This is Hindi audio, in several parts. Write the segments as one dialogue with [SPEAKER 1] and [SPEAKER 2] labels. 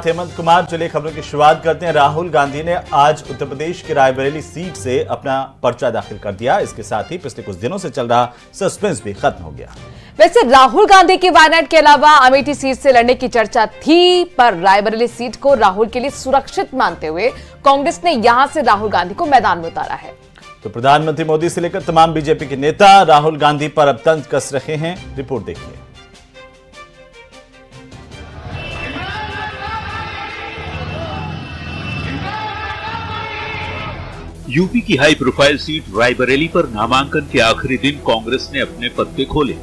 [SPEAKER 1] हेमंत कुमार, चलिए खबरों की शुरुआत करते हैं। राहुल गांधी ने आज उत्तर प्रदेश की रायबरेली सीट से अपना पर्चा दाखिल कर दिया। इसके साथ ही पिछले कुछ दिनों से चल रहा सस्पेंस भी खत्म हो गया।
[SPEAKER 2] वैसे राहुल गांधी की वायनाड के अलावा अमेठी सीट से लड़ने की चर्चा थी, पर रायबरेली सीट को राहुल के लिए सुरक्षित मानते हुए कांग्रेस ने यहां से राहुल गांधी को मैदान में उतारा है।
[SPEAKER 1] तो प्रधानमंत्री मोदी से लेकर तमाम बीजेपी के नेता राहुल गांधी पर अब तंज कस रहे हैं। रिपोर्ट देखिए।
[SPEAKER 3] यूपी की हाई प्रोफाइल सीट रायबरेली पर नामांकन के आखिरी दिन कांग्रेस ने अपने पत्ते खोले।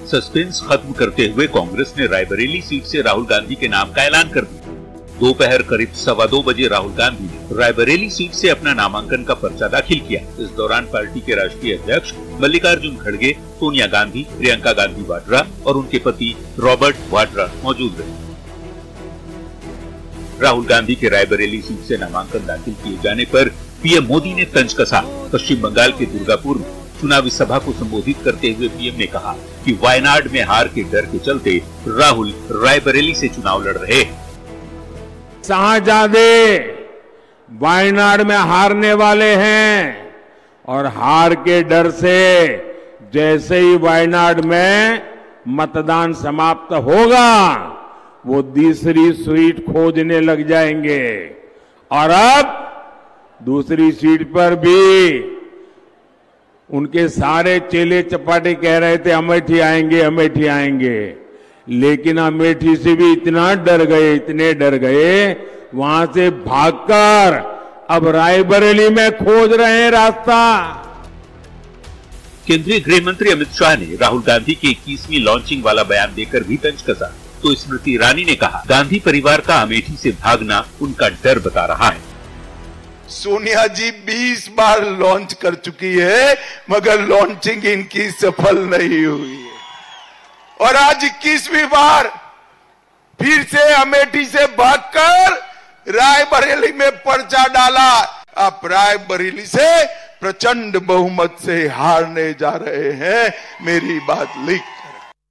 [SPEAKER 3] सस्पेंस खत्म करते हुए कांग्रेस ने रायबरेली सीट से राहुल गांधी के नाम का ऐलान कर दिया। दोपहर करीब 2:15 बजे राहुल गांधी ने रायबरेली सीट से अपना नामांकन का पर्चा दाखिल किया। इस दौरान पार्टी के राष्ट्रीय अध्यक्ष मल्लिकार्जुन खड़गे, सोनिया गांधी, प्रियंका गांधी वाड्रा और उनके पति रॉबर्ट वाड्रा मौजूद रहे। राहुल गांधी के रायबरेली सीट से नामांकन दाखिल किए जाने पर पीएम मोदी ने तंज कसा। पश्चिम बंगाल के दुर्गापुर में चुनावी सभा को संबोधित करते हुए पीएम ने कहा कि वायनाड में हार के डर के चलते राहुल रायबरेली से चुनाव लड़ रहे हैं।
[SPEAKER 4] शाहजादे वायनाड में हारने वाले हैं और हार के डर से जैसे ही वायनाड में मतदान समाप्त होगा वो दूसरी सीट खोजने लग जाएंगे। और अब दूसरी सीट पर भी उनके सारे चेले चपाटे कह रहे थे अमेठी आएंगे, अमेठी आएंगे, लेकिन अमेठी से भी इतना डर गए, इतने डर गए, वहां से भागकर अब रायबरेली में खोज रहे हैं रास्ता।
[SPEAKER 3] केंद्रीय गृह मंत्री अमित शाह ने राहुल गांधी की 21वीं लॉन्चिंग वाला बयान देकर भी तंज कसा। तो स्मृति ईरानी ने कहा, गांधी परिवार का अमेठी से भागना उनका डर बता रहा है।
[SPEAKER 5] सोनिया जी 20 बार लॉन्च कर चुकी है, मगर लॉन्चिंग इनकी सफल नहीं हुई है। और आज 21वीं बार फिर से अमेठी से भागकर रायबरेली में पर्चा डाला। आप रायबरेली से प्रचंड बहुमत से हारने जा रहे हैं। मेरी बात लिख कर।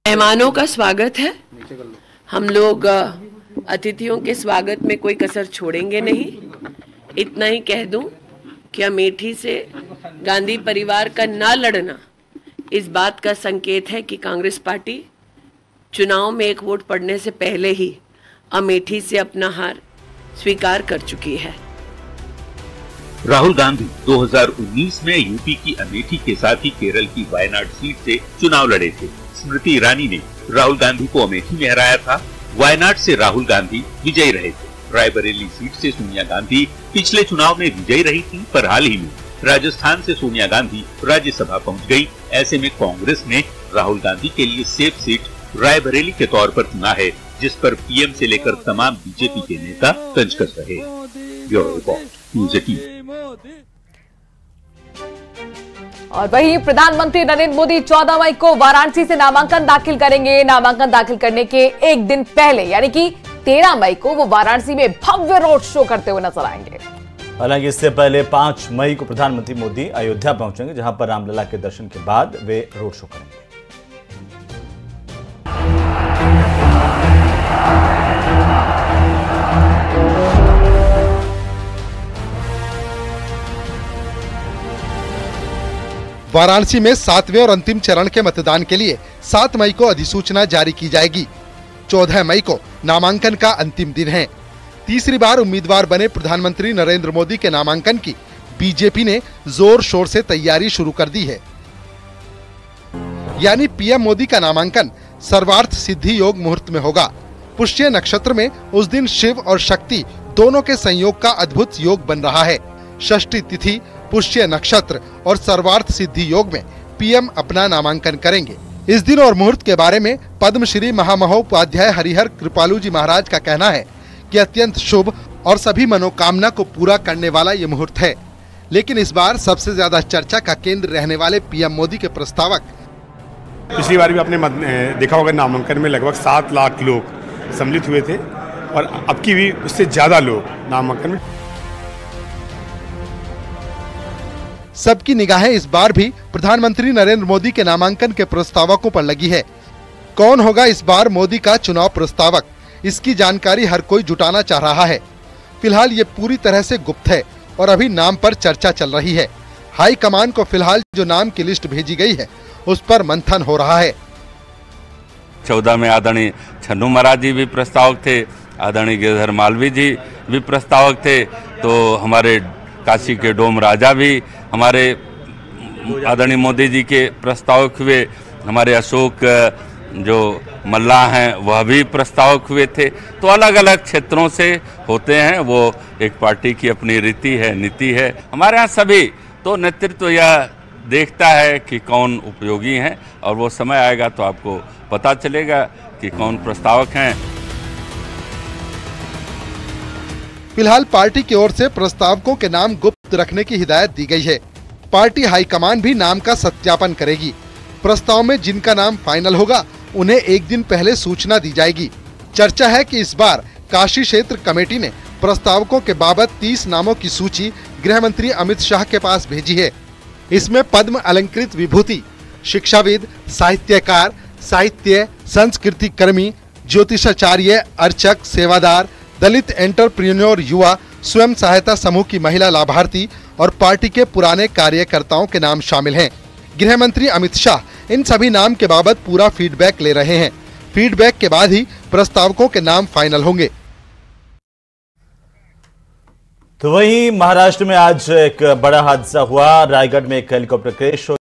[SPEAKER 6] मेहमानों का स्वागत है। हम लोग अतिथियों के स्वागत में कोई कसर छोड़ेंगे नहीं। इतना ही कह दूं कि अमेठी से गांधी परिवार का ना लड़ना इस बात का संकेत है कि कांग्रेस पार्टी चुनाव में एक वोट पड़ने से पहले ही अमेठी से अपना हार स्वीकार कर चुकी है।
[SPEAKER 3] राहुल गांधी 2019 में यूपी की अमेठी के साथ ही केरल की वायनाड सीट से चुनाव लड़े थे। स्मृति ईरानी ने राहुल गांधी को अमेठी में हराया था। वायनाड से राहुल गांधी विजयी रहे थे। रायबरेली सीट से सोनिया गांधी पिछले चुनाव में विजयी रही थी, पर हाल ही में राजस्थान से सोनिया गांधी राज्यसभा पहुंच गई। ऐसे में कांग्रेस ने राहुल गांधी के लिए सेफ सीट रायबरेली के तौर पर चुना है, जिस पर पीएम से लेकर तमाम बीजेपी के नेता तंज कस रहे। Bureau report, news 18।
[SPEAKER 2] और वहीं प्रधानमंत्री नरेंद्र मोदी 14 मई को वाराणसी से नामांकन दाखिल करेंगे। नामांकन दाखिल करने के एक दिन पहले यानी कि 13 मई को वो वाराणसी में भव्य रोड शो करते हुए नजर आएंगे।
[SPEAKER 1] हालांकि इससे पहले 5 मई को प्रधानमंत्री मोदी अयोध्या पहुंचेंगे, जहां पर रामलला के दर्शन के बाद वे रोड शो करेंगे।
[SPEAKER 7] वाराणसी में 7वें और अंतिम चरण के मतदान के लिए 7 मई को अधिसूचना जारी की जाएगी। 14 मई को नामांकन का अंतिम दिन है। तीसरी बार उम्मीदवार बने प्रधानमंत्री नरेंद्र मोदी के नामांकन की बीजेपी ने जोर शोर से तैयारी शुरू कर दी है। यानी पीएम मोदी का नामांकन सर्वार्थ सिद्धि योग मुहूर्त में होगा। पुष्य नक्षत्र में उस दिन शिव और शक्ति दोनों के संयोग का अद्भुत योग बन रहा है। षष्ठी तिथि, पुष्य नक्षत्र और सर्वार्थ सिद्धि योग में पीएम अपना नामांकन करेंगे। इस दिन और मुहूर्त के बारे में पद्मश्री महामहोपाध्याय हरिहर कृपालू जी महाराज का कहना है कि अत्यंत शुभ और सभी मनोकामना को पूरा करने वाला ये मुहूर्त है। लेकिन इस बार सबसे ज्यादा चर्चा का केंद्र रहने वाले पीएम मोदी के प्रस्तावक।
[SPEAKER 8] पिछली बार भी आपने देखा होगा, नामांकन में लगभग 7 लाख लोग सम्मिलित हुए थे और अब की भी उससे ज्यादा लोग नामांकन में।
[SPEAKER 7] सबकी निगाहें इस बार भी प्रधानमंत्री नरेंद्र मोदी के नामांकन के प्रस्तावकों पर लगी है। कौन होगा इस बार मोदी का चुनाव प्रस्तावक? इसकी जानकारी हर कोई जुटाना चाह रहा है। फिलहाल ये पूरी तरह से गुप्त है और अभी नाम पर चर्चा चल रही है। हाई कमान को फिलहाल जो नाम की लिस्ट भेजी गई है उस पर मंथन हो रहा है।
[SPEAKER 9] 14 में आदरणीय छन्नू महाराज जी भी प्रस्तावक थे, आदरणीय गिरधर मालवीय जी भी प्रस्तावक थे, तो हमारे काशी के डोम राजा भी हमारे आदरणीय मोदी जी के प्रस्तावक हुए, हमारे अशोक जो मल्लाह हैं वह भी प्रस्तावक हुए थे। तो अलग अलग क्षेत्रों से होते हैं, वो एक पार्टी की अपनी रीति है, नीति है। हमारे यहाँ सभी तो नेतृत्व यह देखता है कि कौन उपयोगी हैं और वो समय आएगा तो आपको पता चलेगा कि कौन प्रस्तावक हैं।
[SPEAKER 7] फिलहाल पार्टी की ओर से प्रस्तावकों के नाम गुप्त रखने की हिदायत दी गई है। पार्टी हाईकमान भी नाम का सत्यापन करेगी। प्रस्ताव में जिनका नाम फाइनल होगा उन्हें एक दिन पहले सूचना दी जाएगी। चर्चा है कि इस बार काशी क्षेत्र कमेटी ने प्रस्तावकों के बाबत 30 नामों की सूची गृह मंत्री अमित शाह के पास भेजी है। इसमें पद्म अलंकृत विभूति, शिक्षाविद, साहित्यकार, साहित्य संस्कृति कर्मी, ज्योतिषाचार्य, अर्चक, सेवादार, दलित एंटरप्रेन्योर, युवा, स्वयं सहायता समूह की महिला लाभार्थी और पार्टी के पुराने कार्यकर्ताओं के नाम शामिल हैं। गृह मंत्री अमित शाह इन सभी नाम के बाबत पूरा फीडबैक ले रहे हैं। फीडबैक के बाद ही प्रस्तावकों के नाम फाइनल होंगे।
[SPEAKER 1] तो वहीं महाराष्ट्र में आज एक बड़ा हादसा हुआ। रायगढ़ में एक हेलीकॉप्टर क्रैश